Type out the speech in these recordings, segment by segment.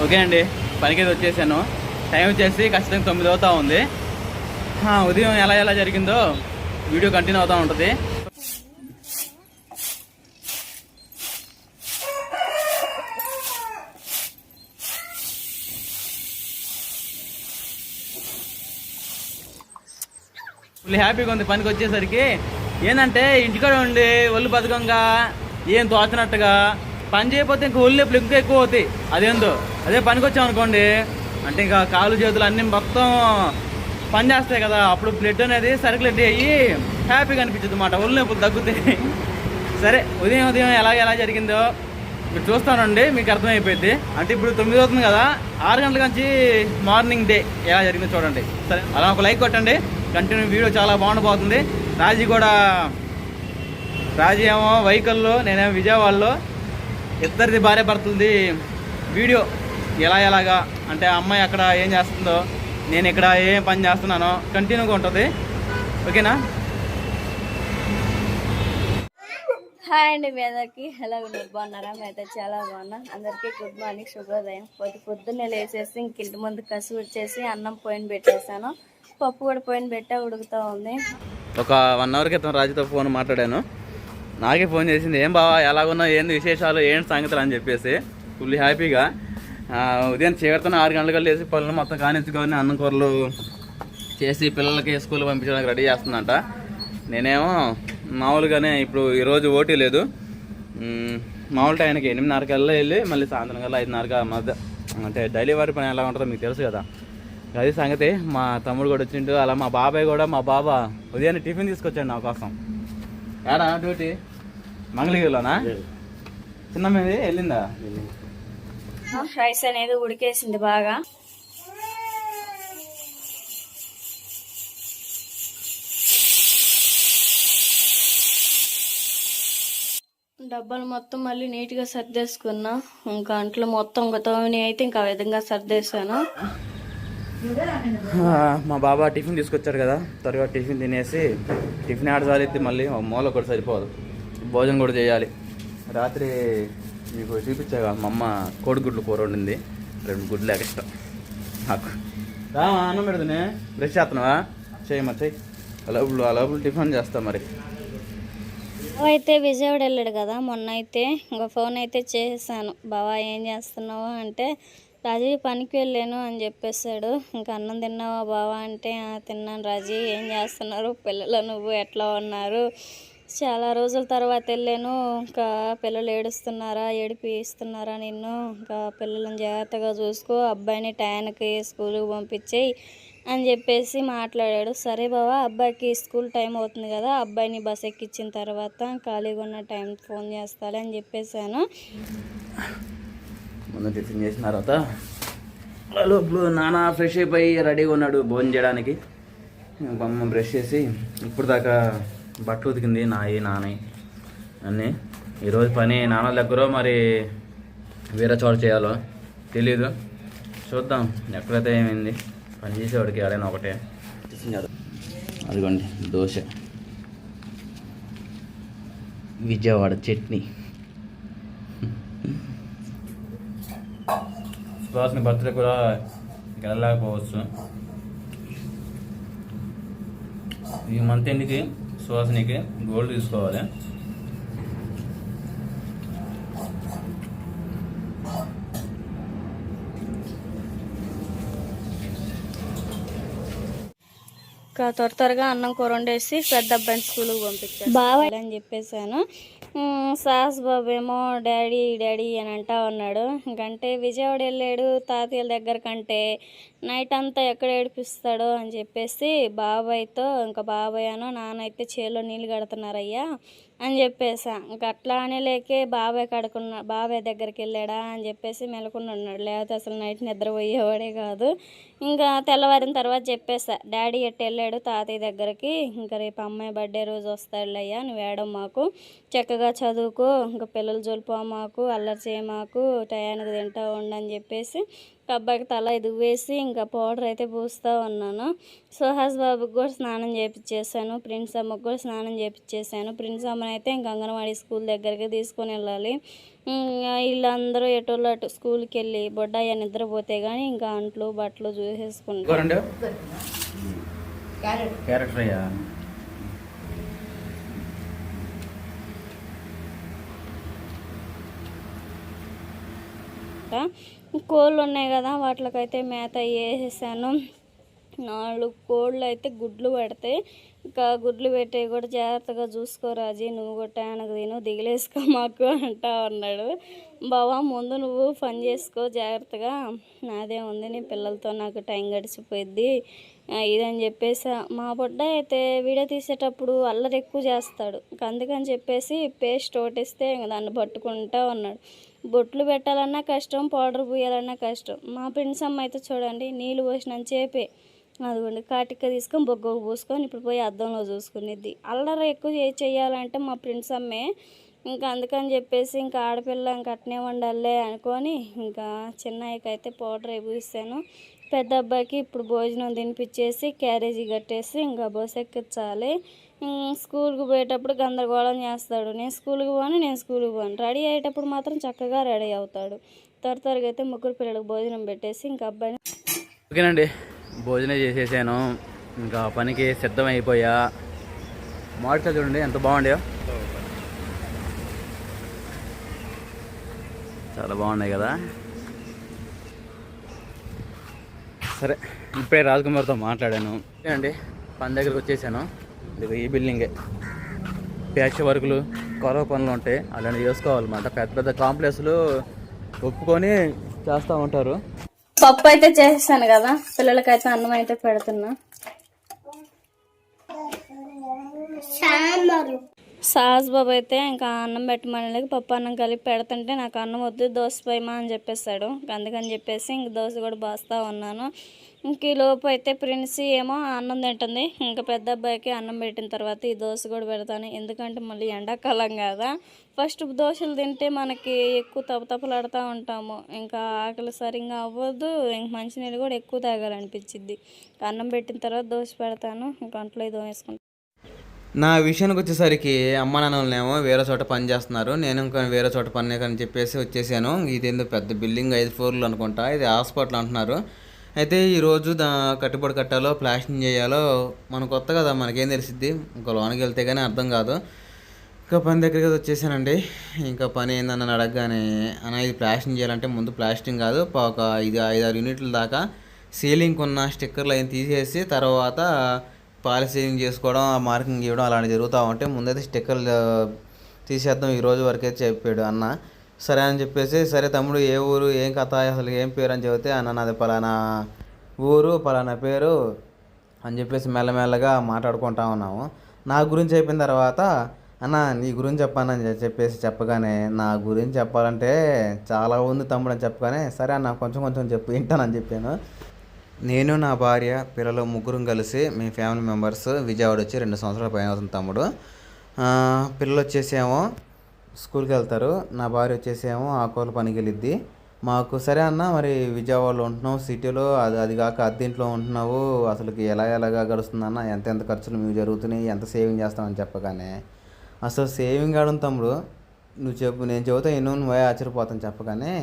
Okay అండి, పనికి వచ్చేసాను. టైం వచ్చేసి ఖచ్చితంగా 9 అవుతా ఉంది. ఉదయం ఎలా ఎలా జరిగిందో వీడియో కంటిన్యూ అవుతూ ఉంటుంది. ఫుల్ హ్యాపీగా ఉంది పనికి వచ్చేసరికి. ఏంటంటే ఇంటికాడ ఉండి ఒళ్ళు బతకంగా ఏం తోచినట్టుగా పని చేయకపోతే ఇంకా ఒళ్ళు నొప్పులు ఇంకా ఎక్కువ అవుతాయి. అదేందో అదే పనికి వచ్చాం అనుకోండి, అంటే ఇంకా కాళ్ళు చేతులు అన్నీ మొత్తం పని చేస్తాయి కదా, అప్పుడు బ్లడ్ అనేది సర్క్యులేట్ అయ్యి హ్యాపీగా అనిపించదు అన్నమాట, ఒళ్ళు నొప్పులు తగ్గుతాయి. సరే, ఉదయం ఉదయం ఎలా జరిగిందో మీరు చూస్తానండి, మీకు అర్థమైపోయింది. అంటే ఇప్పుడు 9 అవుతుంది కదా, 6 గంటల నుంచి మార్నింగ్ డే ఎలా జరిగిందో చూడండి. సరే, అలా ఒక లైక్ కొట్టండి. కంటిన్యూ వీడియో చాలా బాగుండిపోతుంది. రాజీ ఏమో వైకల్లో, నేనేమో విజయవాడలో, ఇద్దరిది భార్య భర్తలది వీడియో ఎలాగా అంటే అమ్మాయి అక్కడ ఏం చేస్తుందో, నేను ఇక్కడ ఏం పని చేస్తున్నానో కంటిన్యూగా ఉంటుంది. ఓకేనా? హాయ్ అండి, మీ అందరికి ఎలా ఉన్నారు? బాగున్నారా? అయితే చాలా బాగున్నా. అందరికీ గుడ్ మార్నింగ్, శుభోదయం. పొద్దున్నే లేచేసి ఇంటి ముందు కసి వచ్చేసి అన్నం పోయిన పెట్టేసాను. పప్పు కూడా పోయిన పెట్టా, ఉడుకుతూ ఉంది. ఒక 1 అవర్ క్రితం రాజుతో ఫోన్ మాట్లాడాను. నాకే ఫోన్ చేసింది, ఏం బావా ఎలాగున్నా, ఏంది విశేషాలు, ఏంటి సంగతులు అని చెప్పేసి ఫుల్ హ్యాపీగా. ఉదయం చేరుతున్న 6 గంటలకు లేచి పనులు మొత్తం కానిచ్చుకొని అన్నం కూరలు చేసి పిల్లలకి స్కూల్ పంపించడానికి రెడీ చేస్తుందంట. నేనేమో మామూలుగానే ఇప్పుడు ఈరోజు ఓటీ లేదు, మామూలు టైంకి 8:30 కల్లా వెళ్ళి మళ్ళీ సాయంత్రం కల్లా 5:30 మధ్య, అంటే డైలీ వారి పని ఎలా ఉంటుందో మీకు తెలుసు కదా. అది సంగతి. మా తమ్ముడు కూడా వచ్చిండు, అలా మా బాబాయ్ కూడా, మా బాబా ఉదయాన్నే టిఫిన్ తీసుకొచ్చాడు నా కోసం. ఏడా డ్యూటీ మంగళగిరిలోనా? చిన్న మీద వెళ్ళిందా? రైస్ అనేది ఉడికేసింది బాగా. డబ్బాలు మొత్తం మళ్ళీ నీట్గా సర్దేసుకున్నా. ఇంకా అంట్లో మొత్తం తోమిని అయితే ఇంకా విధంగా సర్దేశాను. మా బాబా టిఫిన్ తీసుకొచ్చారు కదా, త్వరగా టిఫిన్ తినేసి, టిఫిన్ ఆడసాలి, మళ్ళీ మూల కూడా సరిపోదు, భోజనం కూడా చేయాలి. రాత్రి మీకు చూపించాగా మా అమ్మ కోడిగుడ్లు కూర వండింది, 2 గుడ్లు ఎక్స్ట్రా నాకు. అన్నం పెడుతునే బ్రష్ చేస్తున్నావా? చెయ్యి చెయ్యి, లోపల టిఫిన్ చేస్తా మరి. అయితే విజయవాడ వెళ్ళాడు కదా మొన్న, అయితే ఇంకా ఫోన్ అయితే చేసాను. బావా ఏం చేస్తున్నావు అంటే, రాజీ పనికి వెళ్ళాను అని చెప్పేశాడు. ఇంకా అన్నం తిన్నావా బావా అంటే, తిన్నాను రాజీ. ఏం చేస్తున్నారు పిల్లలు, నువ్వు ఎట్లా ఉన్నారు? చాలా రోజుల తర్వాత వెళ్ళాను, ఇంకా పిల్లలు ఏడుస్తున్నారా, ఏడిపిస్తున్నారా నిన్ను? ఇంకా పిల్లలను జాగ్రత్తగా చూసుకో, అబ్బాయిని టైంకి స్కూల్కి పంపించేయి అని చెప్పేసి మాట్లాడాడు. సరే బావా, అబ్బాయికి స్కూల్ టైం అవుతుంది కదా, అబ్బాయిని బస్ ఎక్కించిన తర్వాత ఖాళీగా ఉన్న టైం ఫోన్ చేస్తాలే అని చెప్పేశాను. ముందు టిఫిన్ చేసిన తర్వాత నాన్న ఫ్రెష్ అయిపోయి రెడీగా ఉన్నాడు భోజనం చేయడానికి. అమ్మ బ్రష్ చేసి ఇప్పుడు దాకా బట్టలు ఉతికింది, నాని అన్నీ. ఈరోజు పని నాన్న దగ్గర మరి వేరే చోట చేయాలో తెలీదు, చూద్దాం. ఎక్కడైతే ఏమైంది, పని చేసేవాడికి ఎవరైనా ఒకటే. అదిగోండి దోశ, విజయవాడ చట్నీ. సుహాసిని బర్త్డే కూడా వెళ్ళలేకపోవచ్చు. ఈ మంత్ ఎండ్కి సుహాసినికి గోల్డ్ తీసుకోవాలి. త్వరగా అన్నం కూర వండేసి పెద్ద అబ్బాయిని స్కూల్కి పంపించాను బావా అని చెప్పేశాను. సాస్ బాబు ఏమో డాడీ అని అంటా ఉన్నాడు. ఇంకంటే విజయవాడ వెళ్ళాడు తాతయ్యల దగ్గర కంటే, నైట్ అంతా ఎక్కడ ఏడిపిస్తాడో అని చెప్పేసి బాబాయ్తో, ఇంకా బాబాయ్ అనో నాన్న అయితే చేలో నీళ్ళు కడుతున్నారయ్యా అని చెప్పేసా. ఇంకా అట్లా అనే లేకే బాబాయ్ దగ్గరికి వెళ్ళాడా అని చెప్పేసి మెలకుండా ఉన్నాడు. లేకపోతే అసలు నైట్ నిద్రపోయేవాడే కాదు. ఇంకా తెల్లవారిన తర్వాత చెప్పేసా, డాడీ ఎట్టు వెళ్ళాడు తాతయ్య దగ్గరికి, ఇంకా రేపు అమ్మాయి బర్త్డే రోజు వస్తాడులయ్యా, నువ్వు ఏడవ మాకు, చక్కగా చదువుకో, ఇంకా పిల్లలు జోలిపో మాకు, అల్లరి చేయమాకు, టయానికి తింటా ఉండని చెప్పేసి అబ్బాయికి తల దువ్వేసి ఇంకా పౌడర్ అయితే పూస్తూ ఉన్నాను. సుహాస్ బాబుకి కూడా స్నానం చేయించేసాను. ప్రిన్స్ అమ్మకు కూడా స్నానం చేయించేసాను. ప్రిన్స్ అమ్మని అయితే ఇంకా అంగన్వాడీ స్కూల్ దగ్గరికి తీసుకొని వెళ్ళాలి. వీళ్ళందరూ ఎటోళ్ళు అటు స్కూల్కి వెళ్ళి బొడ్డాయి నిద్రపోతే కానీ ఇంకా అంట్లు బట్టలు చూసేసుకుంటాను. క్యారెట్ ఫ్రైయా? కోళ్ళు ఉన్నాయి కదా, వాటికైతే మేత వేసేసాను. 4 కోళ్ళు అయితే గుడ్లు పెడతాయి. ఇంకా గుడ్లు పెట్టే కూడా జాగ్రత్తగా చూసుకోరాజీ, నువ్వు కూడా టైంకి తిను, దిగిలేసుకో మాకు అంటా ఉన్నాడు. బావా ముందు నువ్వు పని చేసుకో జాగ్రత్తగా, నాదే ఉంది, నీ పిల్లలతో నాకు టైం గడిచిపోయిద్ది ఇదని చెప్పేసి. మా బొడ్డ అయితే వీడియో తీసేటప్పుడు అల్లరి ఎక్కువ చేస్తాడు. అందుకని చెప్పేసి పేస్ట్ ఓటిస్తే దాన్ని పట్టుకుంటా ఉన్నాడు. బొట్లు పెట్టాలన్నా కష్టం, పౌడర్ పూయాలన్నా కష్టం. మా ప్రిన్స్ అమ్మ అయితే చూడండి, నీళ్ళు పోసినంత చేపే అదిగోండి కాటిక తీసుకొని బొగ్గకు పూసుకొని ఇప్పుడు పోయి అద్దంలో చూసుకునేది. అల్లరి ఎక్కువ చేయాలంటే మా ప్రిన్స్ అమ్మే. ఇంకా అందుకని చెప్పేసి ఇంకా ఆడపిల్ల ఇంకా అట్నే ఉండాలే అనుకొని ఇంకా చిన్నయ్యకి అయితే పౌడర్ పూసాను. పెద్ద అబ్బాయికి ఇప్పుడు భోజనం తినిపించేసి క్యారేజీ కట్టేసి ఇంకా బస్ ఎక్కించాలి. స్కూల్కి పోయేటప్పుడు గందరగోళం చేస్తాడు. నేను స్కూల్కి పోను. రెడీ అయ్యేటప్పుడు మాత్రం చక్కగా రెడీ అవుతాడు. త్వరగా అయితే ముగ్గురు పిల్లలకు భోజనం పెట్టేసి ఇంకా అబ్బాయిని. ఓకేనండి, భోజనం చేసేసాను. ఇంకా పనికి సిద్ధమైపోయా. మామిడికాయ చూడండి ఎంత బాగుండయో, చాలా బాగున్నాయి కదా. సరే, ఇప్పుడే రాజకుమార్తో మాట్లాడాను అండి. పని దగ్గరికి వచ్చేసాను. ఇది ఈ బిల్డింగే. ప్యాచ్ వర్కులు, కొరవ పనులు ఉంటాయి, అలాంటివి చేసుకోవాలన్నమాట. పెద్ద పెద్ద కాంప్లెక్స్లు ఒప్పుకొని చేస్తూ ఉంటారు. పప్పు అయితే చేసేసాను కదా, పిల్లలకైతే అన్నం అయితే పెడుతున్నా. సాస్ బాబు అయితే ఇంకా అన్నం పెట్టమని పప్పు అన్నం కలిపి పెడుతుంటే నాకు అన్నం వద్దు, దోశ పోయమా అని చెప్పేస్తాడు. అందుకని చెప్పేసి ఇంక దోశ కూడా బాస్తా ఉన్నాను. ఇంక ఈ లోపు అయితే ప్రిన్స్ ఏమో అన్నం తింటుంది. ఇంకా పెద్ద అబ్బాయికి అన్నం పెట్టిన తర్వాత ఈ దోశ కూడా పెడతాను. ఎందుకంటే మళ్ళీ ఎండాకాలం కదా, ఫస్ట్ దోశలు తింటే మనకి ఎక్కువ తపతపలాడుతూ ఉంటాము. ఇంకా ఆకలి సరిగ్గా అవ్వదు. ఇంక మంచినీళ్ళు కూడా ఎక్కువ తాగాలనిపించిద్ది. అన్నం పెట్టిన తర్వాత దోశ పెడతాను. ఇంకా అంట్లో ఇది వేసుకుంటాను. నా విషయానికి వచ్చేసరికి అమ్మ నాన్నలేమో వేరే చోట పని చేస్తున్నారు. నేను ఇంకా వేరే చోట పని అని చెప్పేసి వచ్చేసాను. ఇది ఎందుకు పెద్ద బిల్డింగ్ 5 ఫ్లోర్లు అనుకుంటా, ఇది హాస్పిటల్ అంటున్నారు. అయితే ఈరోజు కట్టుబడి కట్టాలో ప్లాస్టింగ్ చేయాలో మనకు కొత్త కదా, మనకేం తెలిసిద్ది. ఇంకా లోనికి వెళ్తే కానీ అర్థం కాదు. ఇంకా పని దగ్గరికి వచ్చేసానండి. ఇంకా పని ఏందని అడగగానే, అన్న ఇది ప్లాస్టింగ్ చేయాలంటే ముందు ప్లాస్టింగ్ కాదు, ఒక 5-6 యూనిట్ల దాకా సీలింగ్ ఉన్న స్టిక్కర్లు అవి తీసేసి తర్వాత పాలిసీలింగ్ చేసుకోవడం, ఆ మార్కింగ్ ఇవ్వడం అలాంటి జరుగుతూ ఉంటే ముందైతే స్టిక్కర్లు తీసేద్దాం ఈరోజు వరకే చెప్పాడు అన్న. సరే అని చెప్పేసి, సరే తమ్ముడు ఏ ఊరు, ఏం కథ, అసలు ఏం పేరు అని చెబితే, అన్న నాది పలానా ఊరు, పలానా పేరు అని చెప్పేసి మెల్లమెల్లగా మాట్లాడుకుంటా ఉన్నాము. నా గురించి అయిపోయిన తర్వాత, అన్న నీ గురించి చెప్పానని చెప్పేసి చెప్పగానే, నా గురించి చెప్పాలంటే చాలా ఉంది తమ్ముడు అని చెప్పగానే, సరే అన్న కొంచెం చెప్పు వింటానని చెప్పాను. నేను, నా భార్య, పిల్లలు ముగ్గురం కలిసి మీ ఫ్యామిలీ మెంబర్స్ విజయవాడ వచ్చి 2 సంవత్సరాల పైన అవుతుంది తమ్ముడు. పిల్లలు వచ్చేసేమో స్కూల్కి వెళ్తారు, నా భార్య వచ్చేసేమో ఆకుకూరల పనికి వెళ్ళిద్ది. మాకు సరే అన్న మరి విజయవాడలో ఉంటున్నావు, సిటీలో అది కాక అద్దెంట్లో ఉంటున్నావు, అసలుకి ఎలాగా గడుస్తుందన్న, ఎంత ఖర్చులు మీకు జరుగుతున్నాయి, ఎంత సేవింగ్ చేస్తామని చెప్పగానే, అసలు సేవింగ్ ఆడడం తమ్ముడు నువ్వు చెప్పు, నేను చెబుతా నువ్వు ఆశ్చర్యపోతాను చెప్పగానే,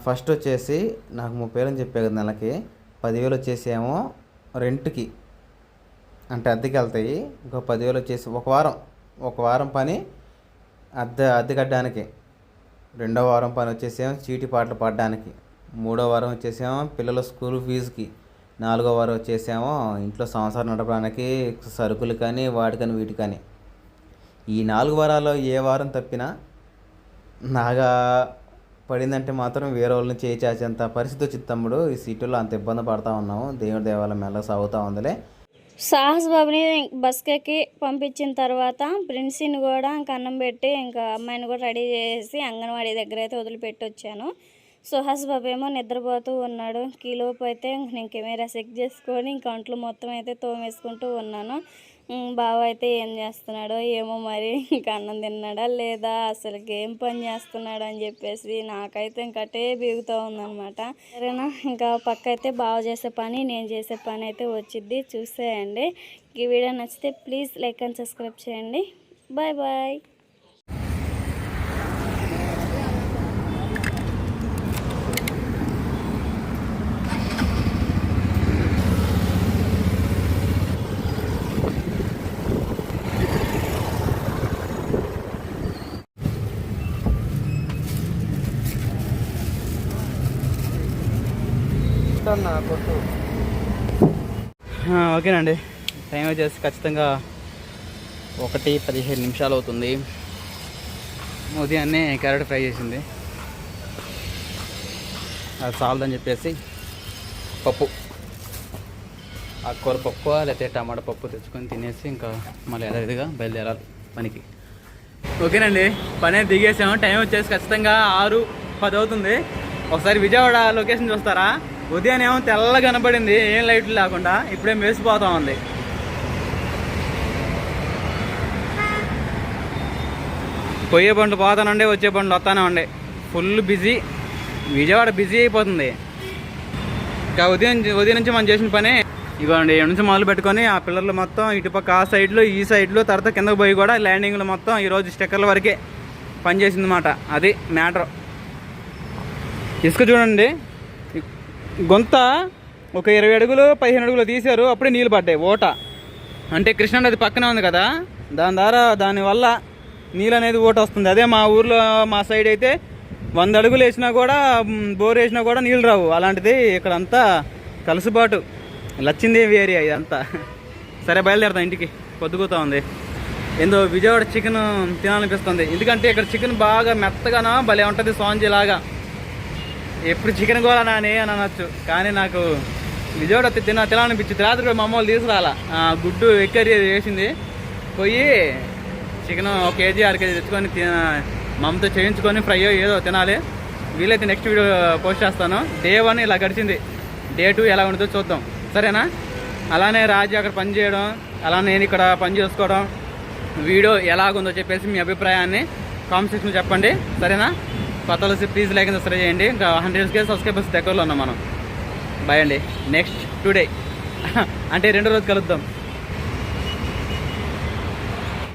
ఫస్ట్ వచ్చేసి నాకు 30,000 అని చెప్పే కదా నెలకి, 10,000 వచ్చేసేమో రెంట్కి అంటే అద్దెకి వెళ్తాయి. ఇంకో 10,000 వచ్చేసి ఒక వారం పని అద్దె కట్టడానికి, 2వ వారం పని వచ్చేసేమో చీటీ పాటలు పడడానికి, 3వ వారం వచ్చేసేమో పిల్లల స్కూల్ ఫీజుకి, 4వ వారం వచ్చేసేమో ఇంట్లో సంసారం నడపడానికి సరుకులు కానీ వాటికని వీటికని. ఈ 4 వారాల్లో ఏ వారం తప్పినా నాగా పడిందంటే మాత్రం వేరే వాళ్ళని చేయి చాచేంత పరిస్థితి వచ్చింది తమ్ముడు. ఈ సిటీలో అంత ఇబ్బంది పడతా ఉన్నాము. దేవుడి దేవాలయం మెల్ల సాగుతూ ఉందిలే. సాహస్ బాబుని బస్కి పంపించిన తర్వాత ప్రిన్సీని కూడా ఇంకా అన్నం పెట్టి ఇంకా అమ్మాయిని కూడా రెడీ చేసి అంగన్వాడీ దగ్గర అయితే వదిలిపెట్టి వచ్చాను. సుహాస్ బాబు ఏమో నిద్రపోతూ ఉన్నాడు. ఈలోపు అయితే నేను కెమెరా సెట్ చేసుకొని ఇంక అంట్లు మొత్తం అయితే తోమేసుకుంటూ ఉన్నాను. బావ అయితే ఏం చేస్తున్నాడో ఏమో, మరి ఇంకా అన్నం తిన్నాడా లేదా, అసలు ఏం పని చేస్తున్నాడు అని చెప్పేసి నాకైతే ఇంకటే బీగుతూ ఉందన్నమాట. సరేనా, ఇంకా పక్క అయితే బావ చేసే పని నేను చేసే పని అయితే వచ్చిద్ది, చూసేయండి. ఈ వీడియో నచ్చితే ప్లీజ్ లైక్ అండ్ సబ్స్క్రైబ్ చేయండి. Bye bye. ఓకేనండి, టైం వచ్చేసి ఖచ్చితంగా 1:15 అవుతుంది. ఉదయాన్నే క్యారెట్ ఫ్రై చేసింది, అది చాలదని చెప్పేసి పప్పు, ఆకుకూర పప్పు లేకపోతే టమాటా పప్పు తెచ్చుకొని తినేసి ఇంకా మళ్ళీ యథావిధిగా బయలుదేరాలి పనికి. ఓకేనండి, పని దిగేసాము. టైం వచ్చేసి ఖచ్చితంగా 6:10 అవుతుంది. ఒకసారి విజయవాడ లొకేషన్ చూస్తారా? ఉదయం ఏమో తెల్ల కనపడింది, ఏం లైట్లు లేకుండా, ఇప్పుడే మెరిసిపోతా ఉంది. పోయే బండ్లు పోతానండి, వచ్చే బండ్లు వస్తానే ఉండే, ఫుల్ బిజీ. విజయవాడ బిజీ అయిపోతుంది. ఇంకా ఉదయం నుంచి మనం చేసిన పని ఇవ్వండి. ఇక్కడ నుంచి మొదలు పెట్టుకొని ఆ పిల్లర్లు మొత్తం ఇటుపక్క ఆ సైడ్లో ఈ సైడ్లో, తర్వాత కిందకు పోయి కూడా ల్యాండింగ్లో మొత్తం ఈరోజు స్టిక్కర్ల వరకే పనిచేసింది అన్నమాట. అది మ్యాటర్. ఇసుక చూడండి, గొంత ఒక 20 అడుగులు 15 అడుగులు తీశారు, అప్పుడే నీళ్ళు పడ్డాయి. ఓట అంటే కృష్ణానది పక్కనే ఉంది కదా, దానివల్ల నీళ్ళు అనేది ఓట వస్తుంది. అదే మా ఊర్లో మా సైడ్ అయితే 100 అడుగులు వేసినా కూడా, బోర్ వేసినా కూడా నీళ్ళు రావు. అలాంటిది ఇక్కడంతా కలుసుబాటు, లచ్చిందేవి ఏరియా ఇదంతా. సరే, బయలుదేరుతాం ఇంటికి, పొద్దుగుతూ ఉంది. ఏందో విజయవాడ చికెన్ తినాలనిపిస్తుంది, ఎందుకంటే ఇక్కడ చికెన్ బాగా మెత్తగానో భలే ఉంటుంది, స్పాంజీ లాగా. ఎప్పుడు చికెన్ కోరానా అని అనొచ్చు, కానీ నాకు విజయవాడ తినాలనిపించింది. రాత్రి కూడా మా అమ్మ వాళ్ళు తీసుకురాలా, గుడ్డు ఎక్కరి వేసింది, పోయి చికెన్ 1 కేజీ 6 కేజీ తెచ్చుకొని మమ్మతో చేయించుకొని ఫ్రై ఏదో తినాలి. వీలైతే నెక్స్ట్ వీడియో పోస్ట్ చేస్తాను. డే 1 ఇలా గడిచింది, డే 2 ఎలా ఉంటుందో చూద్దాం. సరేనా? అలానే రాజు అక్కడ పని చేయడం, అలానే నేను ఇక్కడ పని చేసుకోవడం, వీడియో ఎలాగుందో చెప్పేసి మీ అభిప్రాయాన్ని కామెంట్ సెక్షన్లో చెప్పండి. సరేనా? కొత్తలో ప్లీజ్ లైక్ సబ్స్క్రైబ్ చేయండి. ఇంకా 100K సబ్స్క్రైబర్స్ దగ్గరలో ఉన్నాం మనం. బాయ్ అండి. నెక్స్ట్ టుడే అంటే 2 రోజు కలుద్దాం.